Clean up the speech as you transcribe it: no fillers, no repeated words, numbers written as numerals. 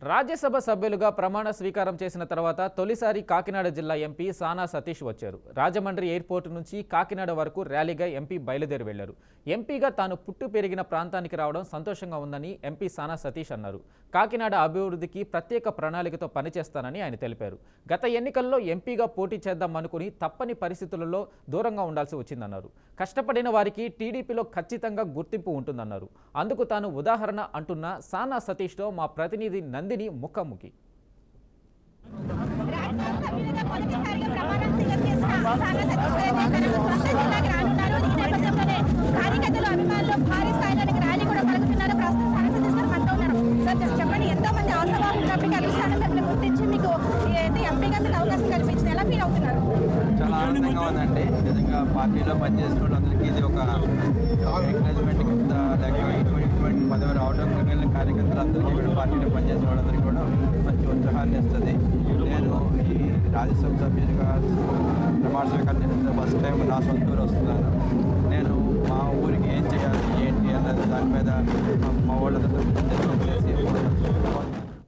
రాజ్యసభ సభ్యులుగా ప్రమాణ స్వీకారం చేసిన తర్వాత తొలిసారి కాకినాడ జిల్లా ఎంపీ సానా సతీష్ వచ్చారు. రాజమండ్రి ఎయిర్పోర్టు నుంచి కాకినాడ వరకు ర్యాలీగా ఎంపీ బయలుదేరి వెళ్లారు. ఎంపీగా తాను పుట్టు పెరిగిన ప్రాంతానికి రావడం సంతోషంగా ఉందని ఎంపీ సానా సతీష్ అన్నారు. కాకినాడ అభివృద్ధికి ప్రత్యేక ప్రణాళికతో పనిచేస్తానని ఆయన తెలిపారు. గత ఎన్నికల్లో ఎంపీగా పోటీ చేద్దాం అనుకుని తప్పని పరిస్థితులలో దూరంగా ఉండాల్సి వచ్చిందన్నారు. కష్టపడిన వారికి టీడీపీలో ఖచ్చితంగా గుర్తింపు ఉంటుందన్నారు. అందుకు తాను ఉదాహరణ అంటున్న సానా సతీష్తో మా ప్రతినిధి నందిని ముఖాముఖి. చెప్పండి, ఎంతో మంది ఆశావాహులు గుర్తించి మీకు ఎంపీగా అవకాశం కల్పించింది, ఎలా ఫీల్ అవుతున్నారు? చాలా ఆనందంగా ఉందండి. నిజంగా పార్టీలో పనిచేసిన వాళ్ళందరికీ ఇది ఒక ఎంకరేజ్మెంట్ కింద, లేక ఇటువంటి పదవి రావడం మిగిలిన కార్యకర్తలందరికీ కూడా పార్టీలో పనిచేసిన వాళ్ళందరికీ కూడా మంచి ఉత్సాహాన్ని ఇస్తుంది. నేను ఈ రాజ్యసభ సభ్యుడిగా ప్రమాణ స్వీకారం చేసిన ఫస్ట్ టైం నా సొంత ఊరు వస్తున్నాను. నేను మా ఊరికి ఏం చేయాలి ఏంటి అన్నది దాని మీద మా వాళ్ళందరూ చేసి